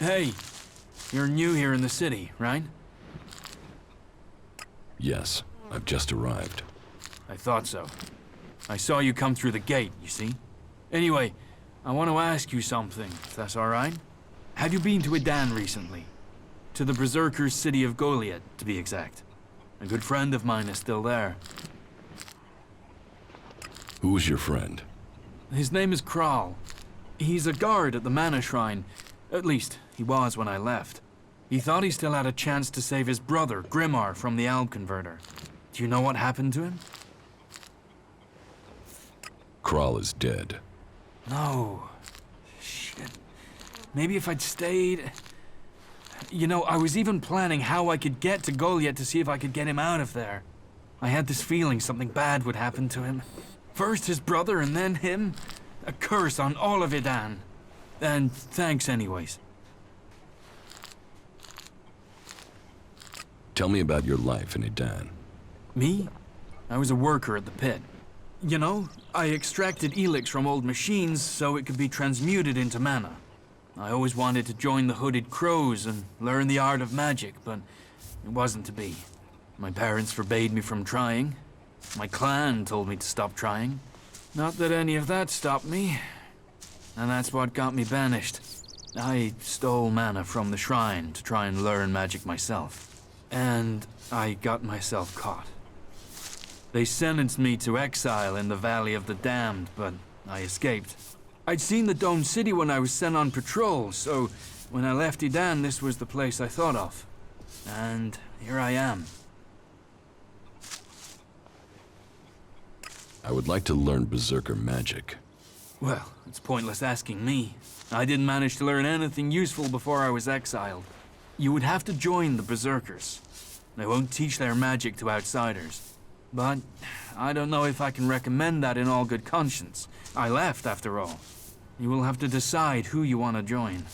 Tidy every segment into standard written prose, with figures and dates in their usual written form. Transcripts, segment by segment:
Hey, you're new here in the city, right? Yes, I've just arrived. I thought so. I saw you come through the gate, you see? Anyway, I want to ask you something, if that's alright. Have you been to Edan recently? To the Berserker's city of Goliad, to be exact. A good friend of mine is still there. Who's your friend? His name is Kral. He's a guard at the Mana Shrine. At least, he was when I left. He thought he still had a chance to save his brother, Grimar, from the Alb Converter. Do you know what happened to him? Kral is dead. No. Shit. Maybe if I'd stayed... You know, I was even planning how I could get to Goliad to see if I could get him out of there. I had this feeling something bad would happen to him. First his brother and then him. A curse on all of Edan. And thanks anyways. Tell me about your life in Edan. Me? I was a worker at the pit. You know, I extracted Elex from old machines so it could be transmuted into mana. I always wanted to join the Hooded Crows and learn the art of magic, but it wasn't to be. My parents forbade me from trying. My clan told me to stop trying. Not that any of that stopped me. And that's what got me banished. I stole mana from the shrine to try and learn magic myself. And I got myself caught. They sentenced me to exile in the Valley of the Damned, but I escaped. I'd seen the Domed City when I was sent on patrol, so when I left Edan, this was the place I thought of. And here I am. I would like to learn Berserker magic. Well, it's pointless asking me. I didn't manage to learn anything useful before I was exiled. You would have to join the Berserkers. They won't teach their magic to outsiders. But I don't know if I can recommend that in all good conscience. I left, after all. You will have to decide who you want to join.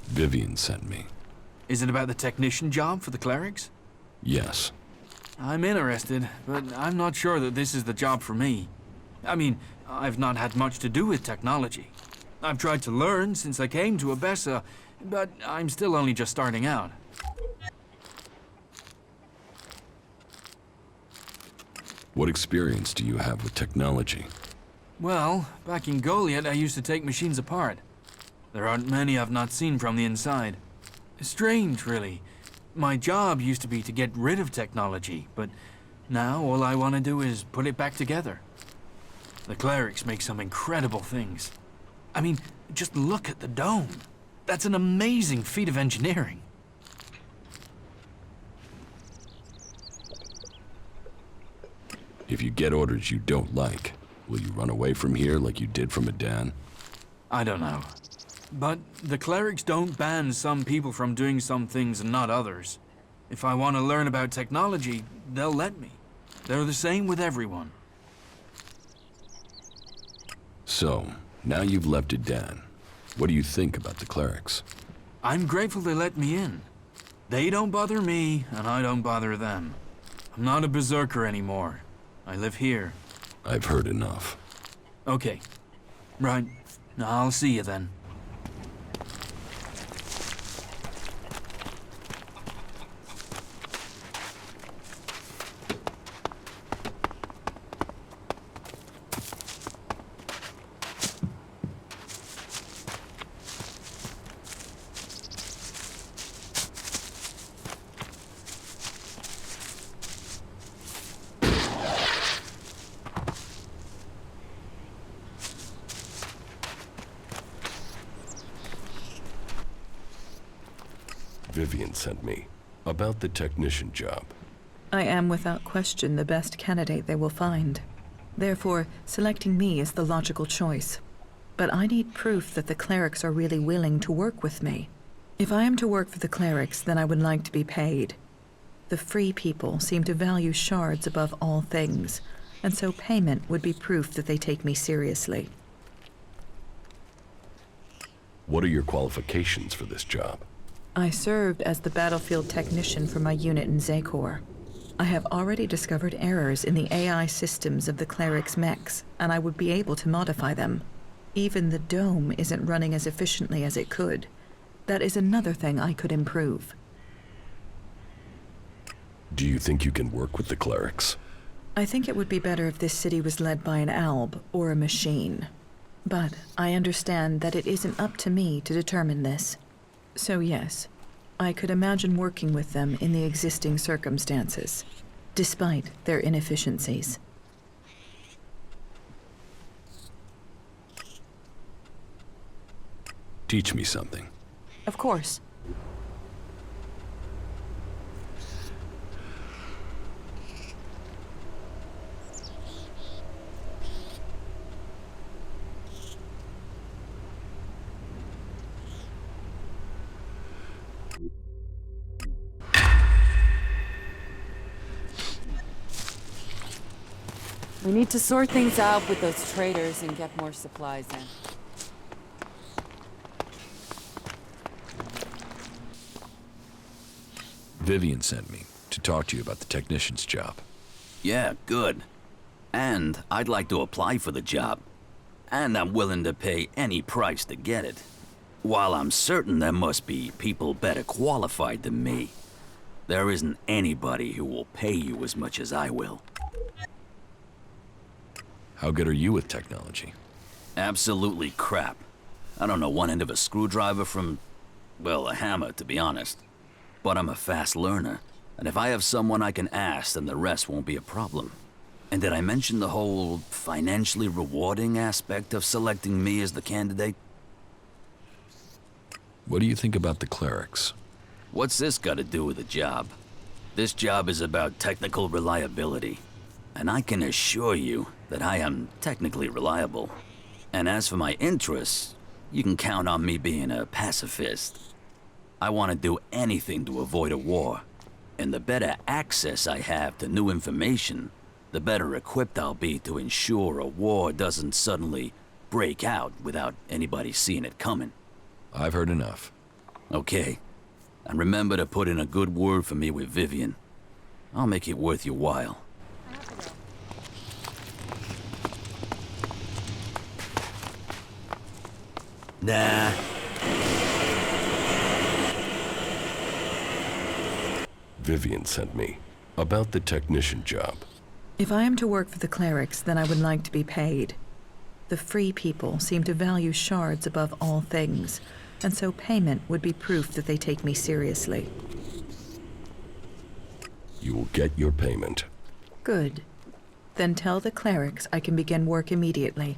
Vivian sent me. Is it about the technician job for the clerics? Yes. I'm interested, but I'm not sure that this is the job for me. I mean, I've not had much to do with technology. I've tried to learn since I came to Abessa, but I'm still only just starting out. What experience do you have with technology? Well, back in Goliad, I used to take machines apart. There aren't many I've not seen from the inside. Strange, really. My job used to be to get rid of technology, but now all I want to do is put it back together. The clerics make some incredible things. I mean, just look at the dome. That's an amazing feat of engineering. If you get orders you don't like, will you run away from here like you did from Edan? I don't know. But the clerics don't ban some people from doing some things and not others. If I want to learn about technology, they'll let me. They're the same with everyone. So, now you've left Edan. What do you think about the clerics? I'm grateful they let me in. They don't bother me, and I don't bother them. I'm not a berserker anymore. I live here. I've heard enough. Okay. Right. I'll see you then. Vivian sent me about the technician job. I am without question the best candidate they will find. Therefore, selecting me is the logical choice. But I need proof that the clerics are really willing to work with me. If I am to work for the clerics, then I would like to be paid. The free people seem to value shards above all things, and so payment would be proof that they take me seriously. What are your qualifications for this job? I served as the battlefield technician for my unit in Zakor. I have already discovered errors in the AI systems of the clerics' mechs, and I would be able to modify them. Even the dome isn't running as efficiently as it could. That is another thing I could improve. Do you think you can work with the clerics? I think it would be better if this city was led by an alb or a machine. But I understand that it isn't up to me to determine this. So yes, I could imagine working with them in the existing circumstances, despite their inefficiencies. Teach me something. Of course. We need to sort things out with those traders and get more supplies in. Vivian sent me to talk to you about the technician's job. Yeah, good. And I'd like to apply for the job. And I'm willing to pay any price to get it. While I'm certain there must be people better qualified than me, there isn't anybody who will pay you as much as I will. How good are you with technology? Absolutely crap. I don't know one end of a screwdriver from, well, a hammer, to be honest. But I'm a fast learner, and if I have someone I can ask, then the rest won't be a problem. And did I mention the whole financially rewarding aspect of selecting me as the candidate? What do you think about the clerics? What's this got to do with the job? This job is about technical reliability. And I can assure you that I am technically reliable. And as for my interests, you can count on me being a pacifist. I want to do anything to avoid a war. And the better access I have to new information, the better equipped I'll be to ensure a war doesn't suddenly break out without anybody seeing it coming. I've heard enough. Okay. And remember to put in a good word for me with Vivian. I'll make it worth your while. Nah. Vivian sent me about the technician job. If I am to work for the clerics, then I would like to be paid. The free people seem to value shards above all things, and so payment would be proof that they take me seriously. You will get your payment. Good. Then tell the clerics I can begin work immediately.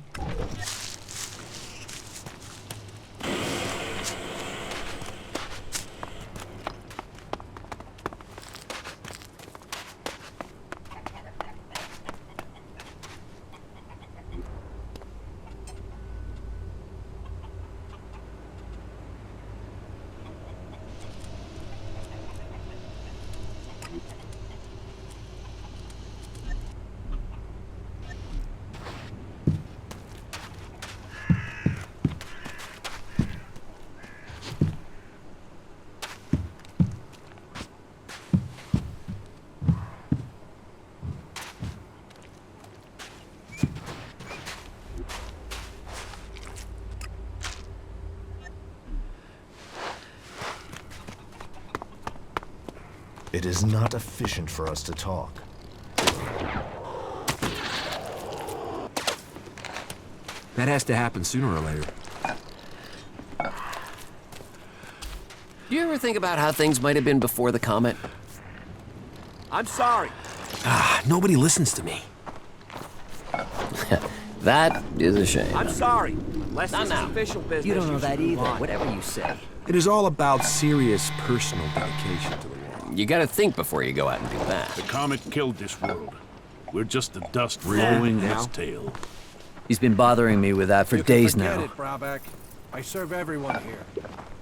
It is not efficient for us to talk. That has to happen sooner or later. Do you ever think about how things might have been before the comet? I'm sorry. Nobody listens to me. That is a shame. I'm sorry. Unless Not this now. is official business. You don't know that should move either, on. whatever you say. It is all about serious personal dedication to the world. You gotta think before you go out and do that. The comet killed this world. We're just the dust following its tail. He's been bothering me with that for days now. Forget it, Brabeck. I serve everyone here.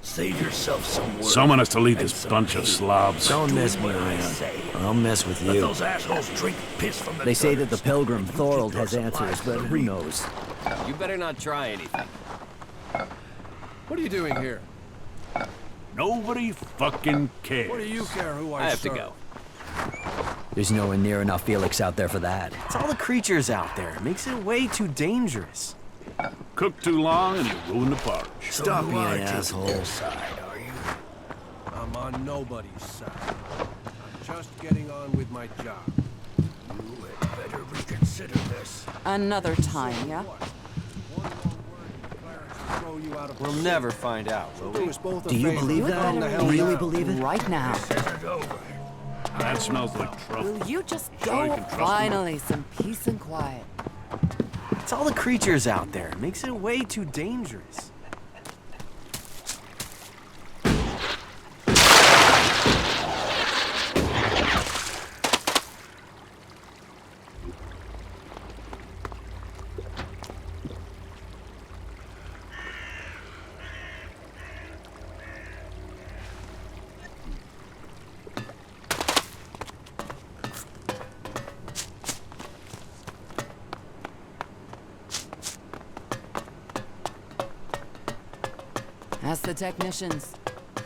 Save yourself some work. Someone has to lead this bunch of slobs. Don't mess me around, or I'll mess with Let you. those assholes drink piss from the They say that the gutters. pilgrim Thorold has Keep your answers, supplies but who knows? You better not try anything. What are you doing here? Nobody fucking cares. What do you care who I I have to serve? go. There's nowhere near enough Felix out there for that. It's all the creatures out there. It makes it way too dangerous. Cook too long and you ruin the porridge. Stop being an asshole. I'm on nobody's side. I'm just getting on with my job. You had better reconsider this. Another time, yeah? One more word and the clerics will throw you out of We'll the never find out, will Do we? us both a Do you favor. believe Calm that? the better hell Really down. believe it? Right now. This isn't over. That smells like truffle. Will you just Sure you go? can trust me. Finally, some peace and quiet. It's all the creatures out there. It makes it way too dangerous. Ask the technicians.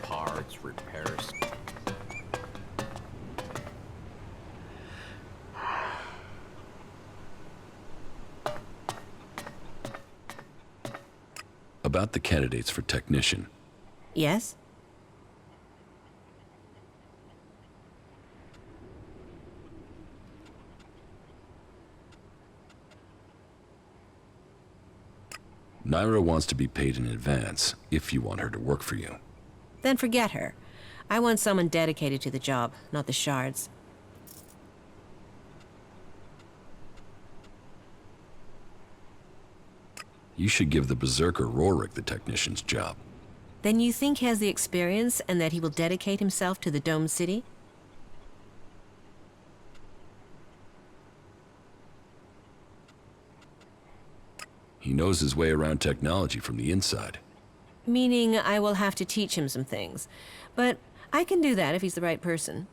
Parts, repairs. About the candidates for technician. Yes? Naira wants to be paid in advance if you want her to work for you. Then forget her. I want someone dedicated to the job, not the shards. You should give the berserker Rorik the technician's job. Then you think he has the experience and that he will dedicate himself to the Dome City? He knows his way around technology from the inside. Meaning I will have to teach him some things. But I can do that if he's the right person.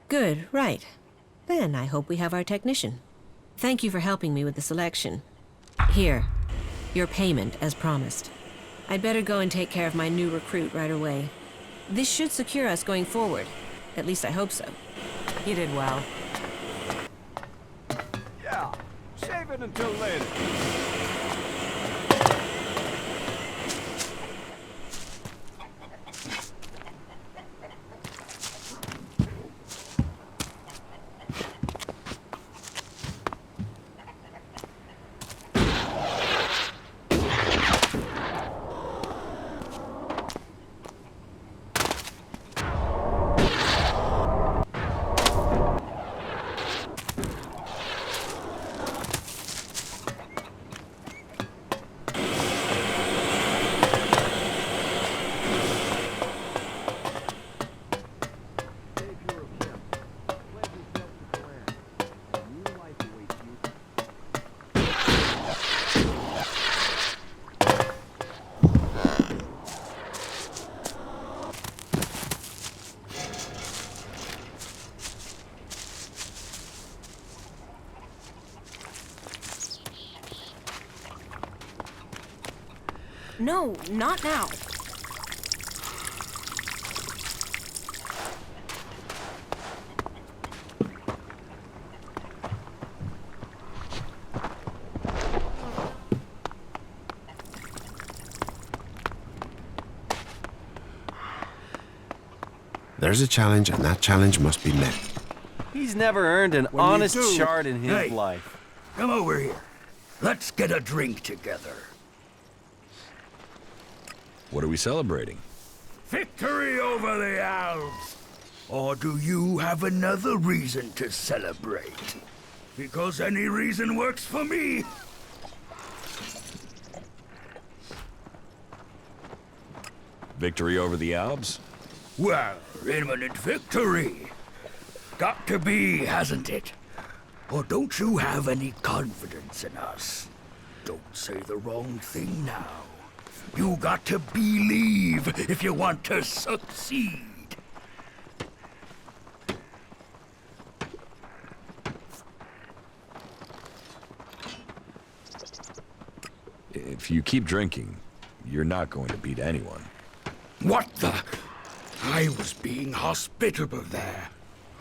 Good, right. Then I hope we have our technician. Thank you for helping me with the selection. Here, your payment as promised. I'd better go and take care of my new recruit right away. This should secure us going forward. At least I hope so. You did well. Yeah, save it until later. No, not now. There's a challenge, and that challenge must be met. He's never earned an When you honest do- shard in his Hey. life. Come over here. Let's get a drink together. What are we celebrating? Victory over the Alps! Or do you have another reason to celebrate? Because any reason works for me. Victory over the Albs? Well, imminent victory. Got to be, hasn't it? Or don't you have any confidence in us? Don't say the wrong thing now. You got to believe if you want to succeed. If you keep drinking, you're not going to beat anyone. What the? I was being hospitable there.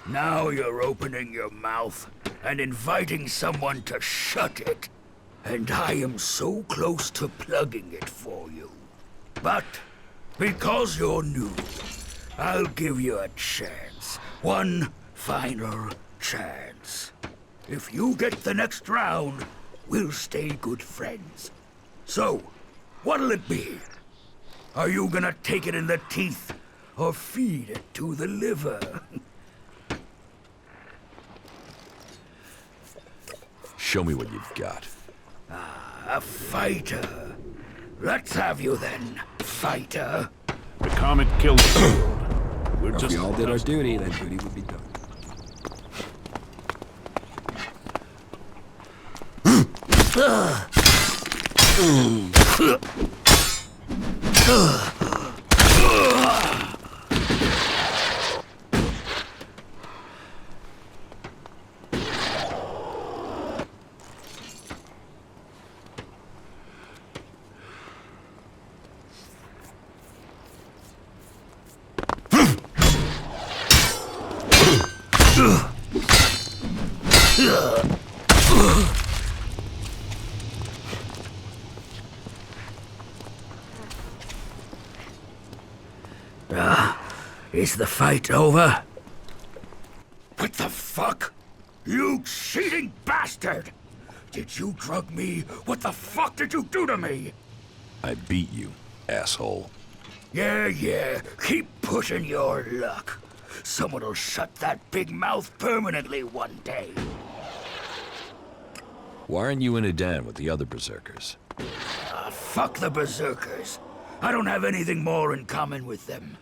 Now you're opening your mouth and inviting someone to shut it. and I am so close to plugging it for you. But because you're new, I'll give you a chance. One final chance. If you get the next round, we'll stay good friends. So, what'll it be? Are you gonna take it in the teeth or feed it to the liver? Show me what you've got. A fighter. Let's have you then, fighter. The comet killed the world. We're If just we all did our duty, then duty would be done. Is the fight over? What the fuck? You cheating bastard! Did you drug me? What the fuck did you do to me? I beat you, asshole. Yeah, keep pushing your luck. Someone'll shut that big mouth permanently one day. Why aren't you in a den with the other berserkers? Fuck the berserkers. I don't have anything more in common with them.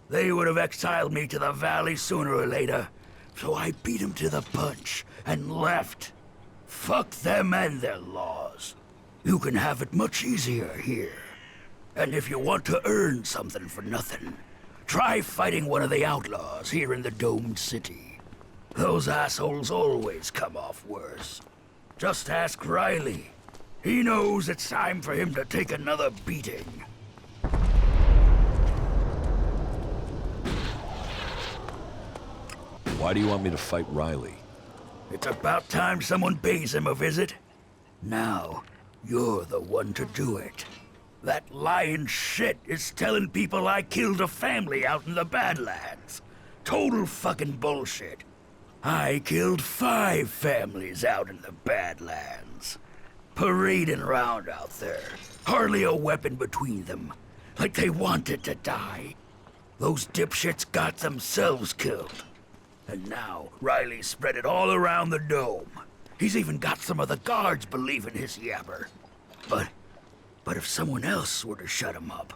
They would have exiled me to the valley sooner or later, so I beat them to the punch and left. Fuck them and their laws. You can have it much easier here. And if you want to earn something for nothing, try fighting one of the outlaws here in the domed city. Those assholes always come off worse. Just ask Riley. He knows it's time for him to take another beating. Why do you want me to fight Riley? It's about time someone pays him a visit. Now, you're the one to do it. That lying shit is telling people I killed a family out in the Badlands. Total fucking bullshit. I killed 5 families out in the Badlands. Parading around out there. Hardly a weapon between them. Like they wanted to die. Those dipshits got themselves killed. And now, Riley spread it all around the dome. He's even got some of the guards believing his yabber. But if someone else were to shut him up,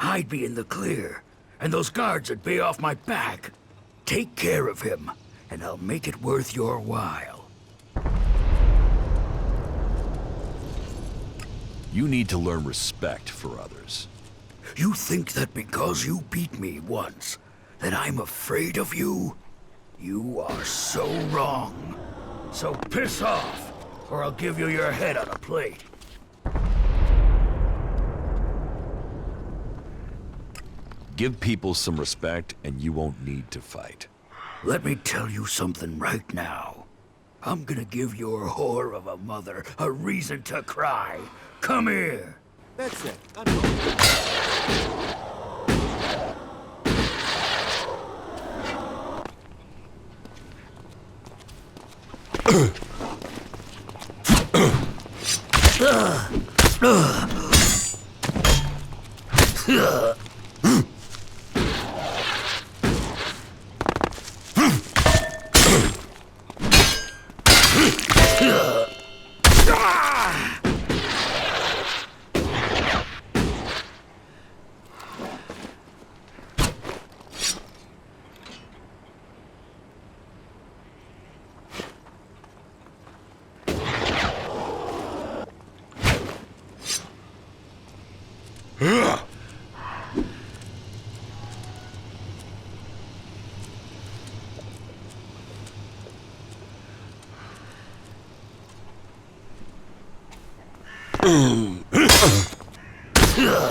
I'd be in the clear, and those guards would be off my back. Take care of him, and I'll make it worth your while. You need to learn respect for others. You think that because you beat me once, that I'm afraid of you? You are so wrong. So piss off, or I'll give you your head on a plate. Give people some respect, and you won't need to fight. Let me tell you something right now. I'm gonna give your whore of a mother a reason to cry. Come here. That's it.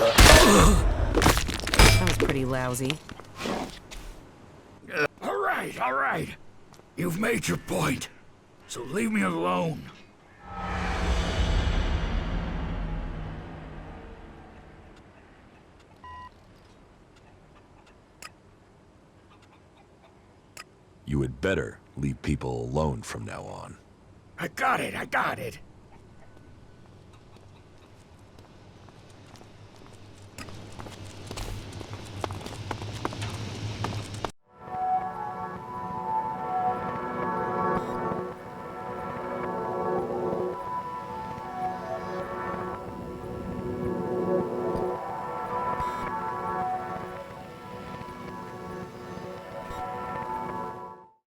That was pretty lousy. All right. You've made your point, so leave me alone. You had better leave people alone from now on. I got it, I got it.